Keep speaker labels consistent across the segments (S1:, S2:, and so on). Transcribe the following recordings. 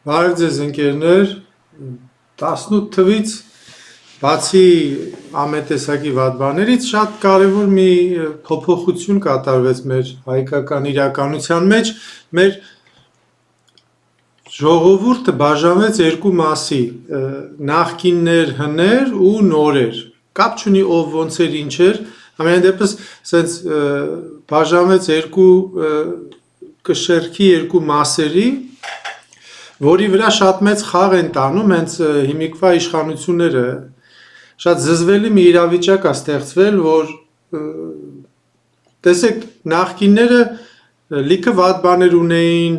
S1: Բարև ձեզ ընկերներ, 18 թվից բացի ամենտեսակի վատ բաներից շատ կարևոր մի փոփոխություն կատարվեց մեր հայկական իրականության մեջ, մեր ժողովուրդը բաժանվեց երկու մասի, նախկիններ, հներ ու նորեր, կապ չունի ով ոնց էր ինչ էր, ամենայն դեպս սենց բաժանվեց երկու կշեռքի երկու մասերի, որի վրա շատ մեծ խաղ են տանում հենց հիմիկվա իշխանությունները, շատ զզվելի մի իրավիճակ է ստեղծվել, որ տեսեք նախկինները լիքը վատ բաներ ունեին,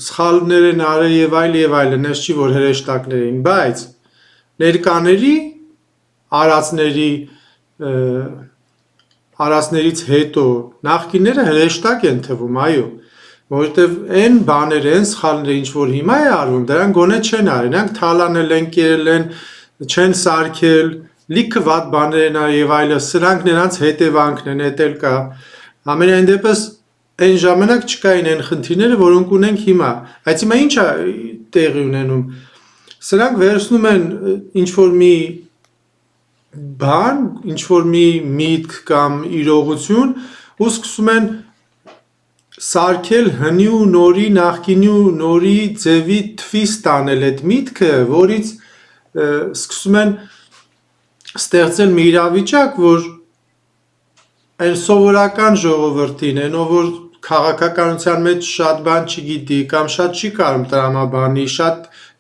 S1: սխալներ են արել եւ այլն, այս չի որ հրեշտակներ էին, բայց ներկաների արածներից հետո նախկինները հրեշտակ են թվում, այո, որովհետև այն բաներ են, սխալները ինչ որ հիմա է արվում, դրանք գոնե չեն արել, նրանք թալանել են, կերել են, չեն սարքել, լիքը վատ բաներ են արել եւ այլն, սրանք նրանց հետևանքն են, էտել կա։ Ամենայն դեպս այն ժամանակ չկային այն խնդիրները, որոնք ունենք հիմա։ Այդ հիմա ի՞նչ է տեղի ունենում։ Սրանք վերցնում են ինչ որ մի բան, ինչ որ մի միտք կամ իրողություն ու սկսում են սարքել հնի ու նորի, նախկինի ու նորի ձևի թվի տանել այդ միտքը, որից սկսում են ստեղծել մի իրավիճակ, որ այն սովորական ժողովրդին, այն ով որ քաղաքականության մեջ շատ բան չգիտի կամ շատ չի կարող տրամաբանի, շատ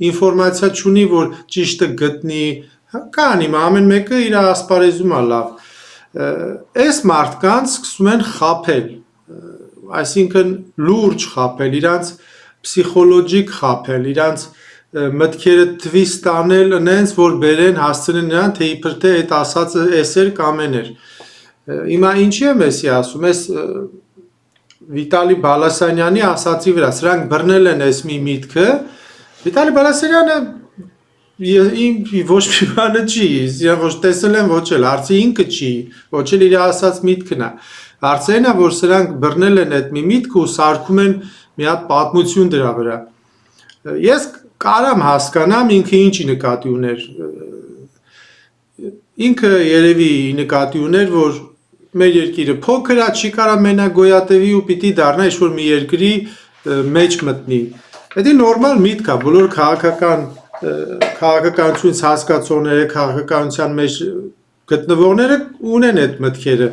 S1: ինֆորմացիա չունի, որ ճիշտը գտնի, կան հիմա ամեն մեկը իր ասպարեզում է լավ։ Այս մարդկանց սկսում են խաբել, այսինքն լուրջ խաբել, իրանց պսիխոլոգիկ խաբել, իրանց մտքերը թվիս տանել նենց, որ բերեն հասցնեն նրան, թե իբր թե այդ ասածը էս էր կամ են էր։ Հիմա ինչի եմ էսի ասում, ես Վիտալի Բալասանյանի ասացի վրա, սրանք բռնել են այս մի միտքը, Վիտալի Բալասանյանը ոչ մի բանը չի, ոչ տեսել են, ոչ էլ, հարցի ինքը չի, ոչ էլ իր ասած միտքն է, հարցերն է, որ սրանք բռնել են այդ մի միտքը ու սարքում են մի հատ պատմություն դրա վրա։ Ես կարամ հասկանամ ինքը ինչի նկատի ուներ, ինքը երևի նկատի ուներ, որ մեր երկիրը փոքր է, չի կարա մենակ գոյատևի ու պիտի դառնա ինչ-որ մի երկրի մեջ մտնի։ Դա նորմալ միտք է, բոլոր քաղաքականությունից հասկացողները, քաղաքականության մեջ գտնվողները ունեն այդ մտքերը,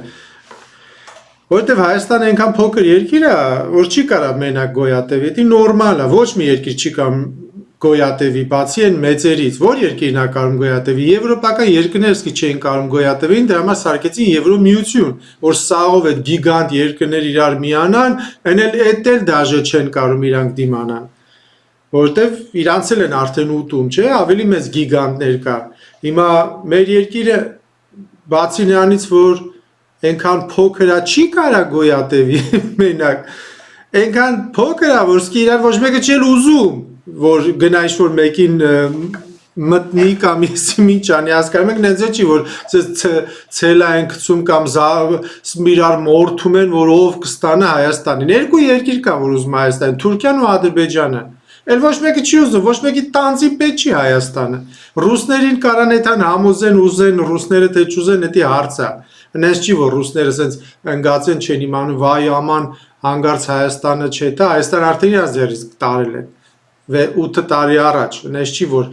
S1: որովհետև Հայաստանը այնքան փոքր երկիր է, որ չի կարա մենակ գոյատևի, դա նորմալ է, ոչ մի երկիր չի կարող գոյատևի, բացի այն մեծերից, որ երկիրն է կարող գոյատևի, եվրոպական երկրները սկի չէին կարող գոյատևին, դրա համար սարքեցին Եվրոմիություն, որ սաղով այդ գիգանտ երկրներ իրար միանան, այդ էլ դաժե չեն կարող իրանք դիմանան, որովհետև իրանց էլ են արդեն ուտում, չէ, ավելի մեծ գիգանտներ կա։ Հիմա մեր երկիրը բացի նրանից, որ այնքան փոքր է, չի կարա գոյատևի մենակ, այնքան փոքր է, որ սկի իրար ոչ մեկը չի ուզում, որ գնա ինչ-որ մեկին մտնի կամ եսի ինչ անի, հասկանում եք նենց չի, որ ցելա են գցում կամ իրար մորթում են, որ ով կստանա Հայաստանին, երկու երկիր կա, որ ուզում Հայաստանին, Թուրքիան ու Ադրբեջանը, էլ ոչ մեկը չի ուզում, ոչ մեկի տանձի պետք չի Հայաստանը, ռուսներին կարան էթան համոզեն, ուզեն, ռուսները թե չուզեն, դա հարց է, նենց չի, որ ռուսները սենց ընգացեն չեն իմանում, վայ աման հանգարց Հայաստանը չէ, դա Հայաստան արդեն իրաց ձեռից տարել են 8 տարի առաջ, նես չի, որ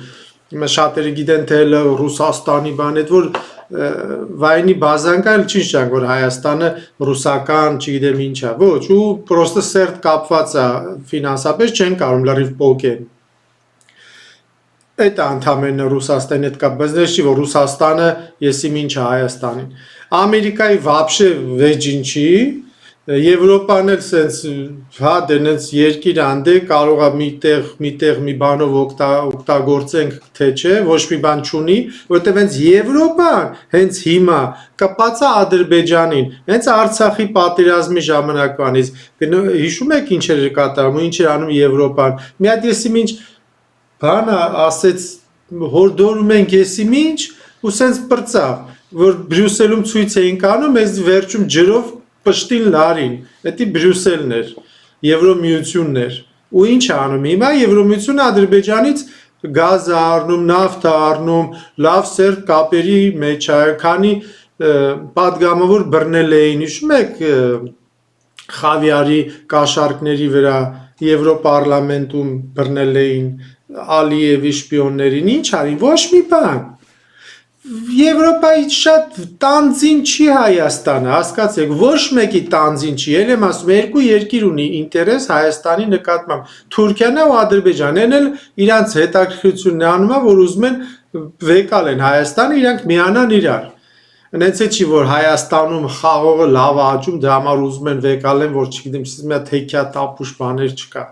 S1: շատերը գիտեն, թե Ռուսաստանի բան էդ, որ վայնի բազանք այլ չի շանք, որ Հայաստանը ռուսական, չգիտեմ ինչ է, ոչ, ու պրոստը սերտ կապված է ֆինանսապես, չեն կարում լրիվ պոկեն։ Այդ անդամենը Ռուսաստանի հետ կապ, բայց նես չի, որ Ռուսաստանը եսիմ ինչ է Հայաստանին։ Ամերիկայի վաբշե վեջին չի, Եվրոպան էլ սենց հա դենից երկիր անդե կարող է միտեղ մի բանով օգտագործենք թե չէ, ոչ մի բան չունի, որտեղ հենց Եվրոպան հենց հիմա կապած է Ադրբեջանին, հենց Արցախի պատերազմի ժամանակվանից, հիշում եք ինչ էր կատարում ու ինչ էր անում Եվրոպան, մի հատ եսիմ ինչ բան ասեց հորդորում ենք եսիմ ինչ ու սենց պրծավ, որ Բրյուսելում ցույց էին կանում, այս վերջում ջրով Պշտին լարին, դա Բրյուսելն էր, Եվրոմիությունն էր, ու ինչ է անում հիմա Եվրոմիությունը Ադրբեջանից գազ է առնում, նավթ է առնում, լավ սերտ կապերի մեջ է, քանի պատգամավոր բռնել էին, հիշում եք խավիարի կաշառքների վրա Եվրոպարլամենտում բռնել էին Ալիևի շպիոններին, ինչ արին, ոչ մի բան։ Եվրոպայի շատ տանձին չի Հայաստանը, հասկացեք, ոչ մեկի տանձին չի, ել եմ ասում, երկու երկիր ունի ինտերես Հայաստանի նկատմամբ, Թուրքիան ու Ադրբեջանն, են էլ իրանց հետաքրքրությունն է անում, որ ուզում են վեկալեն Հայաստանը, իրանք միանան իրար։ Նենց է չի, որ Հայաստանում խաղողը լավ աճում, դրա համար ուզում են վեկալեն, որ չգիտեմ, մի հատ հեքիաթ ապուշ բաներ չկա։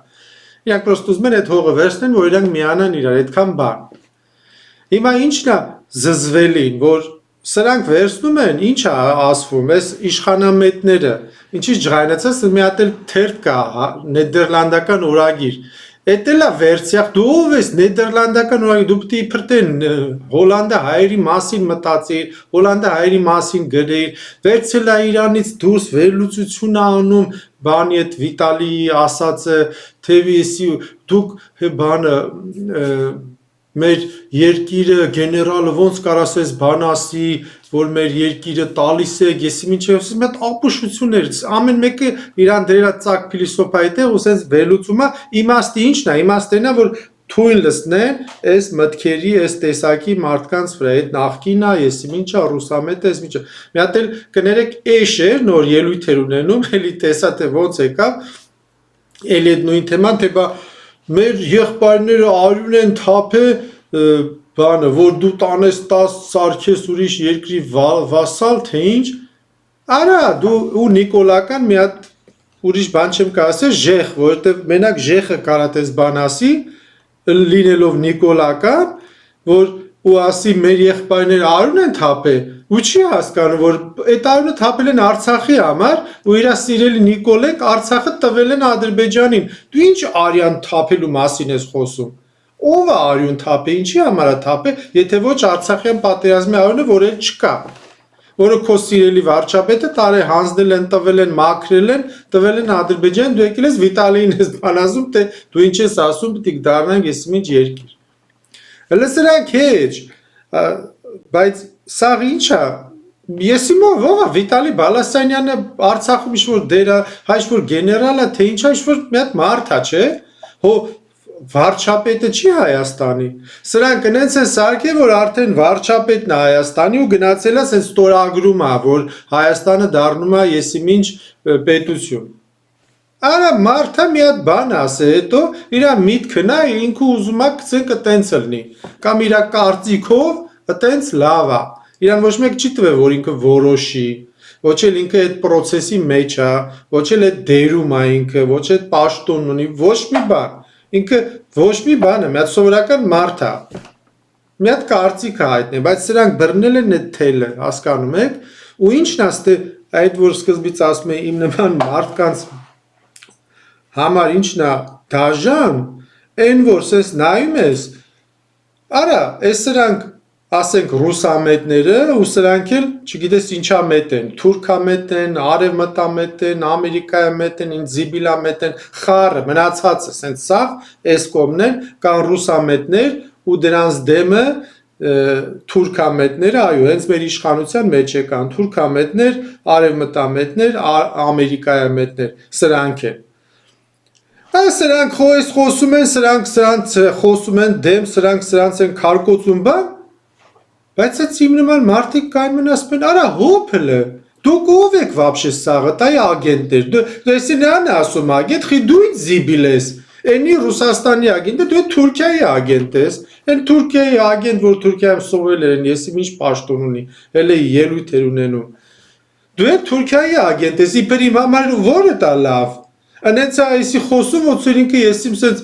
S1: Իրանք պրոստը ուզում են այդ հողը վերցնեն, որ իրանք միանան իրար, այդքան բան։ Հիմա ինչն է զզվելին, որ սրանք վերցնում են, ինչ է ասվում, այս իշխանամետները, ինչի ջղայնացած մի հատ էլ թերթ կա, նեդերլանդական օրագիր։ Էդ էլ է վերցյալ, դու ով ես նեդերլանդական օրագիր, դու պիտի իբրտեն Հոլանդը հայերի մասին մտածիր, Հոլանդը հայերի մասին գրեիր, վերցել է Իրանից դուրս վերլուծություն անում, բանի այդ Վիտալիի ասածը, թեւիսի դուք բանը մեր երկիրը գեներալը ոնց կարասես բան ասի, որ մեր երկիրը տալիս է, եսի մինչև մեծ ապուշություններ, ամեն մեկը իրան դրել է ծակ փիլիսոփայի տեղ ու sense վերլուծումա, իմաստը ինչն է, իմաստն է, որ թույն լսնեն այս մտքերի, այս տեսակի մարդկանց վրա, այդ նախկինն է, եսի մինչա ռուսամետ է, մինչա։ Մի հատ էլ կներեք էշ էր, նոր ելույթ էր ունենում, էլի տեսա թե ոնց եկավ, էլի այդ նույն թեման, թե բա մեր եղբայրները արյուն են թափե բանը, որ դու տանես 10 սարքես ուրիշ երկրի վասալ, թե ինչ, արա դու ու նիկոլական մի հատ ուրիշ բան չեմ կասել, ժեխ, որովհետև մենակ ժեխը կարատես բան ասի, լինելով նիկոլական, որ ու ասի մեր եղբայրները արյուն են թափե, ու չի հասկանում, որ այդ արյունը թափել են Արցախի համար, ու իր սիրելի Նիկոլեկ Արցախը տվել են Ադրբեջանին։ Դու ինչ արյան թափելու մասին ես խոսում։ Ով է արյուն թափե, ինչի համար է թափե, եթե ոչ Արցախյան պատերազմի արյունը, որ էլ չկա։ Որը քո սիրելի վարչապետը տարե հանձնել են, տվել են, մաքրել են, տվել են Ադրբեջան, դու եկել ես Վիտալիին ես բան ասում, թե դու ինչ ես ասում, պիտի դառնանք եսիմինչ երկիր։ Հələ սրանք հեչ, բայց սաղ ինչ է, եսիմով ով է, Վիտալի Բալասանյանը Արցախում ինչ-որ դերա, ինչ-որ գեներալ է, թե ինչ է, ինչ-որ մի հատ մարդ է, չէ, հո վարչապետը չի Հայաստանի, սրանք նենց են սարքել, որ արդեն վարչապետն է Հայաստանի ու գնացել է սենց ստորագրում է, որ Հայաստանը դառնում է եսիմինչ պետություն։ Արա մարդը մի հատ բան ասե, հետո իր միտքն է, ինքը ուզում է գցենք տենց լինի, կամ իր կարծիքով տենց լավ է, իրան ոչ մեկ չի տվել, որ ինքը որոշի, ոչ էլ ինքը այդ պրոցեսի մեջ է, ոչ էլ այդ դերում է ինքը, ոչ այդ պաշտոն ունի, ոչ մի բան, ինքը ոչ մի բան է, մի հատ սովորական մարդ է, մի հատ կարծիք է հայտնել, բայց սրանք բռնել են այդ թելը, հասկանում եք, ու ինչն է, այդ որ սկզբից ասում եմ իմ նման մարդկանց համար ինչն է դաժան, այն որ սես նայում ես, արա, այս սրանք ասենք ռուսամետները ու սրանք էլ չգիտես ինչա մետ են, թուրքամետ են, արևմտամետ են, ամերիկայամետ են, զիբիլամետ են, խառը, մնացածը, սենց սաղ այս կողմն են, կան ռուսամետներ ու դրանց դեմը թուրքամետները, այո, հենց մեր իշխանության մեջ եկան, թուրքամետներ, արևմտամետներ, ամերիկայամետներ, սրանք են։ Սրանք խոսում են, սրանք խոսում են դեմ, սրանց են քարկոծում բան, բայց այդ իմ նման մարդիկ կային մեն ասում են, արա հոփլը, դուք ով եք վաբշե սաղը, տայ ագենտներ, դու եսի նրան է ասում ագենտ, խի դու ինձ զիբիլ ես, ենի Ռուսաստանի ագենտ, դու Թուրքիայի ագենտ ես, են Թուրքիայի ագենտ, որ Թուրքիայում սովորել են, եսի ինչ պաշտոն ունի, էլ է ելույթ էր ունենում, դու Թուրքիայի ագենտ ես, իբր իմ համար որը տա լավ, Անենց է այսի խոսում, ոցեր ինքը եսիմ սենց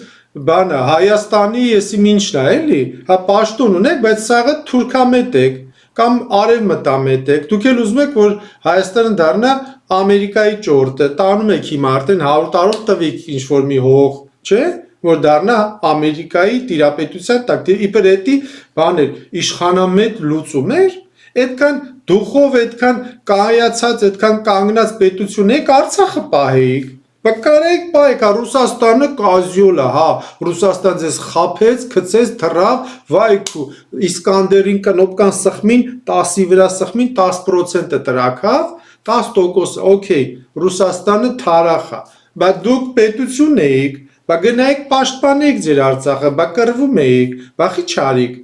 S1: բանը, Հայաստանի եսիմ ինչն է, էլի, հա պաշտոն ունեք, բայց սաղը թուրքամետ եք, կամ արևմտամետ եք, դուք էլ ուզում եք, որ Հայաստանը դառնա Ամերիկայի ճորտը, տանում եք հիմա արդեն 100 տարով տվիք ինչ-որ մի հող, չէ, որ դառնա Ամերիկայի տիրապետության տակ, իբր էտի բաներ, իշխանամետ լուծումներ, այդքան դուխով, այդքան կայացած, այդքան կանգնած պետություն եք Արցախը պահեիք, Բայց կարեք բայք, Ռուսաստանը կազյոլ է, հա, Ռուսաստան ձեզ խափեց, գցեց, թռավ, վայքու, Իսկանդերին կնոպկան սխմին, 10-ի վրա սխմին 10%-ը տրակավ, 10%, օքեյ, Ռուսաստանը թարախ է, բայց դուք պետություն էիք, բայց գնայիք պաշտպանեիք ձեր Արցախը, բայց կռվում էիք, բախի չարիք,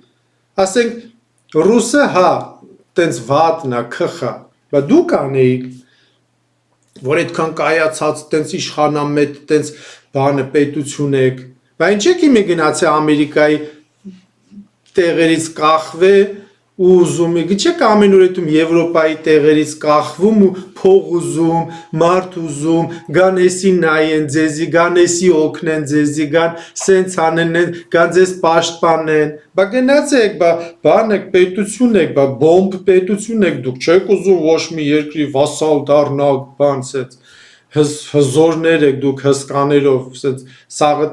S1: ասենք ռուսը, հա, տենց վատնա, քխա, բայց դուք անեիք, որ այդքան կայացած տենց իշխանամետ տենց բանը պետություն եք, բայց ինչ եք իմի գնացե Ամերիկայի տեղերից կախվե ու ուզում եք, չեք ամեն օր այդում Եվրոպայի տեղերից կախվում ու փող ուզում, մարդ ուզում, գան էսի նայեն ձեզի, գան էսի օգնեն ձեզի, գան սենց անեն, գան ձեզ պաշտպանեն, բա գնացեք, բան եք, պետություն եք, բա բոմբ պետություն եք, դուք չեք ուզում ոչ մի երկրի վասալ դառնալ, բան սենց հզորներ եք դուք հսկաներով, սենց սաղը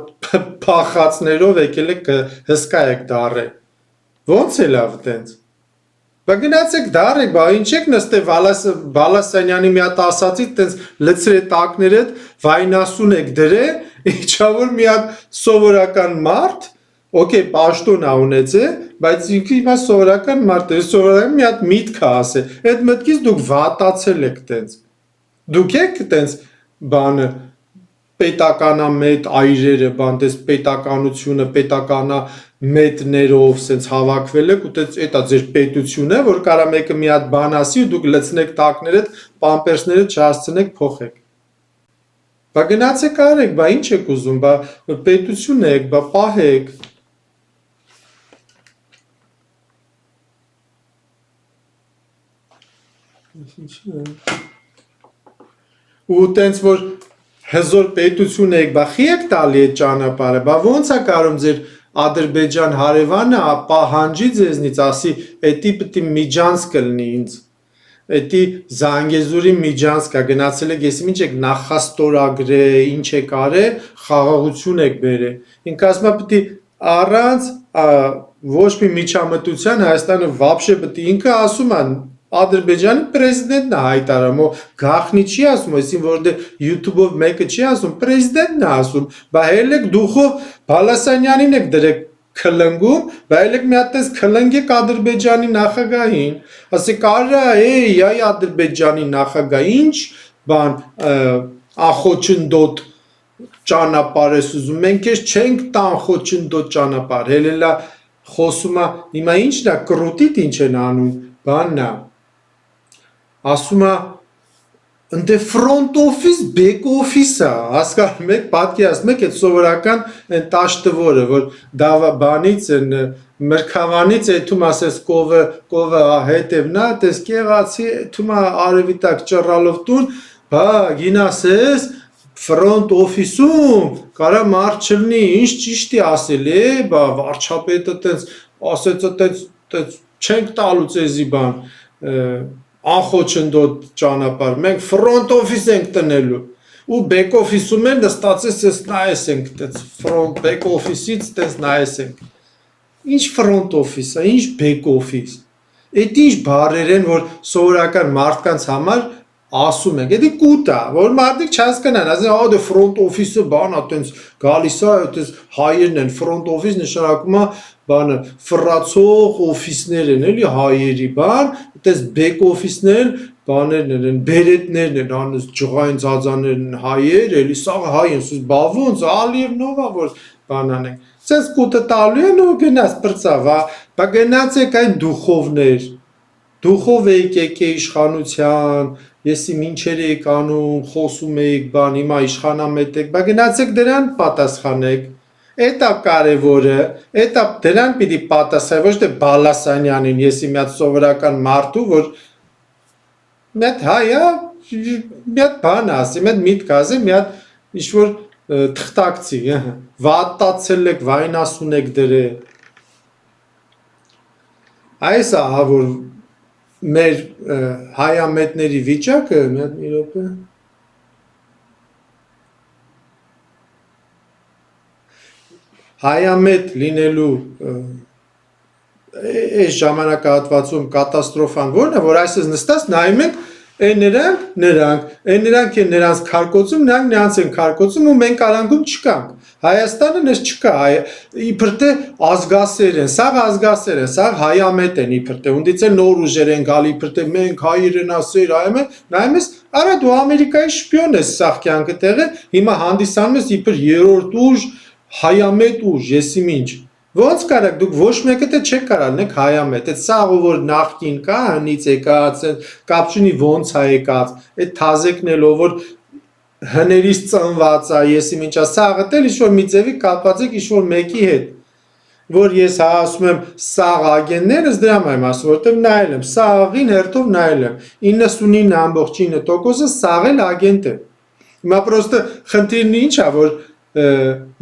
S1: փախածներով եկել եք հսկա եք դառել, ոնց է լավ տենց, բա գնացեք դառեք, բա ինչ եք նստե Բալասանյանի մի հատ ասացի տենց լցրե տակներդ վայնասուն եք դրե, իչավոր մի հատ սովորական մարդ, օքեյ պաշտոն ա ունեցե, բայց ինքը հիմա սովորական մարդ է, սովորական մի հատ միտք է ասե, այդ մտքից դուք վատացել եք տենց, դուք եք տենց բանը պետականամետ այրերը, բան տես պետականությունը, պետականամետներով սենց հավաքվել եք ու տես էտա ձեր պետություն է, որ կարա մեկը մի հատ բան ասի ու դուք լցնեք տակներդ, պամպերսներդ չհասցնեք փոխեք։ Բա գնացեք արեք, բա ինչ եք ուզում, բա պետություն եք, բա պահեք։ Ու տենց որ հզոր պետություն եք, բա խի եք տալի այդ ճանապարհը, բա ոնց է կարում ձեր Ադրբեջան հարևանը պահանջի ձեզնից, ասի, էդի պտի միջանցք կլինի ինձ, էդի Զանգեզուրի միջանցք է, գնացել եք, եսի ինչ եք նախաստորագրե, ինչ եք արե, խաղաղություն եք բերե, ինք ասում է պտի առանց ոչ մի միջամտության Հայաստանը վաբշե պտի, ինքը ասում է, Ադրբեջանի պրեզիդենտն է հայտարարում, գախնի չի ասում, այսին որ դե YouTube-ով մեկը չի ասում, պրեզիդենտն է ասում, բա հելեք դուխով Բալասանյանին եք դրեք քլնգում, բա հելեք մի հատ տես քլնգեք Ադրբեջանի նախագահին, ասեք արա, այ Ադրբեջանի նախագահ, ինչ բան ախոչնդոտ ճանապարհ ես ուզում, մենք ես չենք տան խոչնդոտ ճանապարհ, հելելա խոսում է, հիմա ինչն է կրուտիտ ինչ են անում, բանն է ասում է, ընդ front office, back office է, հասկանում եք, պատկերացնում եք այդ սովորական այն տաշտվորը, որ բանից են մրգավանից էթում ասես կովը հետևն է, տես կեղացի էթում արևի տակ ճռալով տուն, բա գինասես front office-ում կարա մարդ չլինի, ինչ ճիշտ է ասել է, բա վարչապետը տենց ասեց տենց չենք տալու ձեզի բան անխոչնդոտ ճանապարհ, մենք front office ենք տնելու ու back office-ում են նստածես ես նայես ենք տենց front back office-ից տենց նայես ենք ինչ front office-ը, ինչ back office այդ ինչ բառեր են, որ սովորական մարդկանց համար ասում ենք, դա կուտ է, որ մարդիկ չհասկանան, ասեն, դե front office-ը բան է, տենց գալիս է, այդպես հայերն են, front office նշանակում է բանը ֆրացող օֆիսներ են, էլի հայերի բան, այդպես back office-ներ, բաներն են, բերետներն են, անես ջղային ծածաներն են հայեր, էլի սաղ հայ են, սուս բավոնց, Ալիևնովա, որ բանան են, սենց կուտը տալու են ու գնաց պրծավ, բա գնացեք այն դուխովներ, դուխով էիք եկե իշխանության, եսի մինչեր էիք անում, խոսում էիք բան, հիմա իշխանամետ եք, բա գնացեք դրան պատասխանեք, Էտա կարևորը, էտա դրան պիտի պատասխան, ոչ թե Բալասանյանին, եսի մի հատ սովորական մարդու, որ մի հատ հայա, մի հատ բան ասի, մի հատ միտք ասի, մի հատ ինչ-որ թղթակցի, վատացել եք, վայնասուն եք դրե։ Այս է, որ մեր հայամետների վիճակը, մի հատ մի րոպե, հայամետ լինելու այս ժամանակահատվածում կատաստրոֆան որն է, որ այսպես նստած նայում ենք Այն նրանք են նրանց քարկոծում, նրանց են քարկոծում ու մենք արանգում չկանք։ Հայաստանը նես չկա, իբր թե ազգասեր են, սաղ ազգասեր են, սաղ հայամետ են իբր թե, undից է նոր ուժեր են գալ իբր թե մենք հայերենասեր հայամետ, նայում ես, արա դու Ամերիկայի շպիոն ես սաղ կյանքը տեղը, հիմա հանդիսանում ես իբր երրորդ ուժ, հայամետ ուժ, եսիմ ինչ։ Ոնց կարաք դուք ոչ մեկը թե չեք կարալնեք հայամետ, այդ սաղը որ նախքին կա, հնից եկած, կապ չունի ոնց է եկած, այդ թազեկն էլ որ հներից ծնված է, եսիմ ինչա, սաղը էլ ինչ-որ մի ձևի կապված եք ինչ-որ մեկի հետ, որ ես ասում եմ սաղ ագեններս դրամ եմ ասում, որտեղ նայել եմ, սաղին հերթով նայել եմ, 99.9%-ը սաղ էլ ագենտ է։ Հիմա պրոստը խնդիրն ինչ է, որ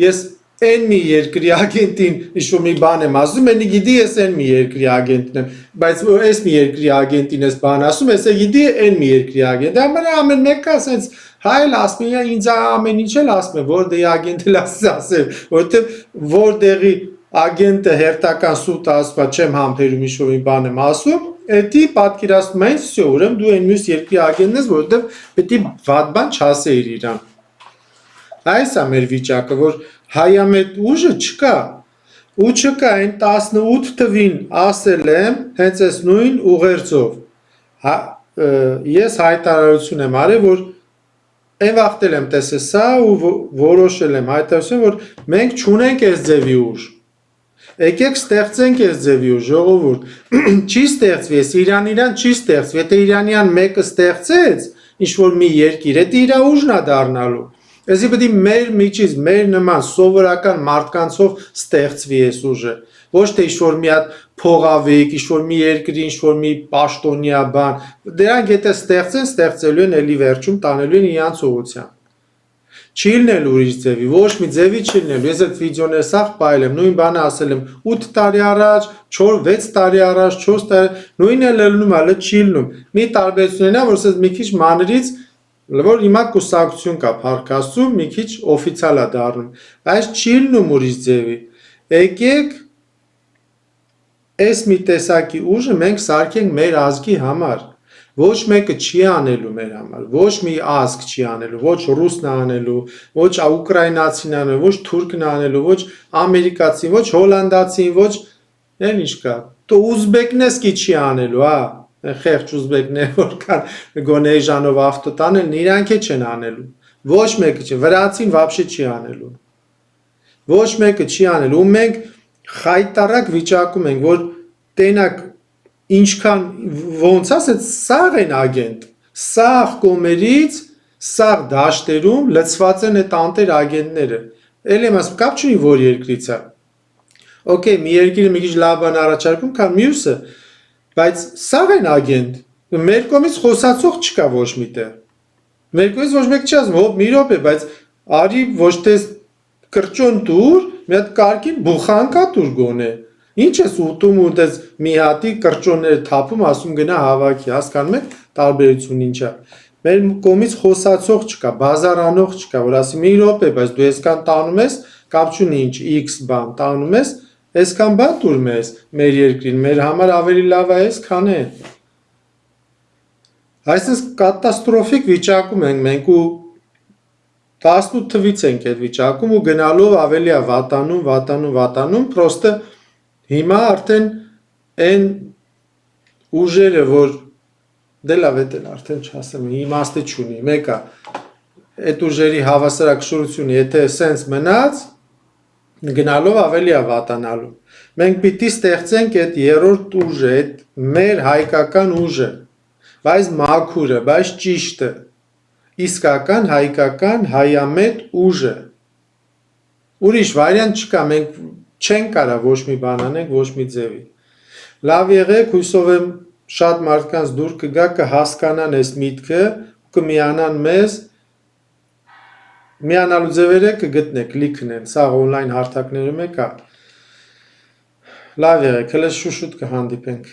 S1: ես Այն մի երկրի ագենտին ինչ-որ մի բան եմ ասում, ենի գիտի ես այն մի երկրի ագենտն եմ, բայց այս մի երկրի ագենտին ես բան ասում, ես գիտի այն մի երկրի ագենտ, ամենը ամեն մեկը ասենց հայել ասում է, ինձ ամեն ինչ էլ ասում է, որտեղի ագենտ էլ ասեմ, որտեղ որտեղի ագենտը հերթական սուտ ասում է, չեմ համբերում ինչ-որ մի բան եմ ասում, Էդի պատկերացնում են, всё, ուրեմն դու այն մյուս երկրի ագենտն ես, որտեղ պետք է վատ բան չասեիր իրան։ Այս է մեր վիճակը, որ հայամետ ուժը չկա, ու չկա այն 18 թվին ասել եմ հենց այս նույն ուղերձով, ես հայտարարություն եմ արել, որ այն վաղտել եմ տեսել սա ու որոշել եմ հայտարարություն, որ մենք չունենք այս ձևի ուժ, եկեք ստեղծենք այս ձևի ուժ, ժողովուրդ, չի ստեղծվի, ես իրան չի ստեղծվի, եթե իրանյան մեկը ստեղծեց, ինչ-որ մի երկիր, դա իր ուժն է դառնալու, Էսի պետք է մեր միջից, մեր նման սովորական մարդկանցով ստեղծվի այս ուժը, ոչ թե ինչ-որ մի հատ փողավիկ, ինչ-որ մի երկրի, ինչ-որ մի պաշտոնյա բան, դրանք եթե ստեղծեն, ստեղծելու են էլի վերջում, տանելու են իրանց ուղղությամբ։ Չի լինելու ուրիշ ձևի, ոչ մի ձևի չի լինելու, ես այդ վիդեոները սաղ պայել եմ, նույն բանը ասել եմ 8 տարի առաջ, 6 տարի առաջ, 4 տարի, նույնն է լնում, հələ չի լինում, մի տարբերությունն է, որ ասես մի քիչ մանրից որ հիմա կուսակցություն կա փառքաստում, մի քիչ օֆիցիալ է դառնում, բայց չի լինում ուրիշ ձևի։ Եկեք այս մի տեսակի ուժը մենք սարքենք մեր ազգի համար։ Ոչ մեկը չի անելու մեր համար, ոչ մի ազգ չի անելու, ոչ ռուսն է անելու, ոչ ուկրաինացին անելու, ոչ թուրքն է անելու, ոչ ամերիկացին, ոչ հոլանդացին, ոչ այն ինչ կա։ Դու ուզբեկնեսկի չի անելու, հա։ Խեղճ ուզբեկներ որ կան գոնե ժանով ավտո տանեն, իրանք չեն անելու։ Ոչ մեկը չի, վրացին вообще չի անելու։ Ոչ մեկը չի անելու, ու մենք խայտարակ վիճակում ենք, որ տենակ ինչքան ոնց ասած սաղ են ագենտ, սաղ կոմերից, սաղ դաշտերում լցված են այդ անտեր ագենտները։ Էլ եմ ասում, կապ չունի որ երկրից է։ Okay, մի երկիրը մի քիչ լավ բան առաջարկում, քան մյուսը, բայց սաղ են ագենտ, մեր կողմից խոսացող չկա ոչ միտեղ։ Մեր կողմից ոչ մեկ չի ասում, հոп մի րոպե, բայց արի ոչ թե կրճոն տուր, մի հատ կարկին բուխանկա տուր գոնե։ Ինչ ես ուտում ու դες մի հատի կրճոնները թափում, ասում գնա հավաքի, հասկանում եք տարբերությունն ինչ է։ Մեր կողմից խոսացող չկա, բազարանող չկա, որ ասի մի րոպե, բայց դու այսքան տանում ես, կապ չունի ինչ X բան տանում ես, այսքան բան տուր մեզ, մեր երկրին, մեր համար ավելի լավ է այսքան է։ Այսինքն կատաստրոֆիկ վիճակում ենք մենք ու 18 թվից ենք այդ վիճակում ու գնալով ավելի է վատանում, պրոստը հիմա արդեն այն ուժերը, որ դե լավ է դել արդեն չասեմ, իմաստը չունի, մեկը այդ ուժերի հավասարակշռությունը, եթե սենց մնաց, գնալով ավելի է վատանալու։ Մենք պիտի ստեղծենք այդ երրորդ ուժը, այդ մեր հայկական ուժը, բայց մաքուրը, բայց ճիշտը, իսկական հայկական հայամետ ուժը։ Ուրիշ վարիանտ չկա, մենք չենք կարա ոչ մի բան անենք, ոչ մի ձևի։ Լավ եղեք, հույսով եմ շատ մարդկանց դուր կգա, կհասկանան այս միտքը, կմիանան մեզ, միանալու ձևերը կգտնեք, լիքն են, սաղ օնլայն հարթակներում է կա։ Լավ եղեք, հələ շուշուտ կհանդիպենք։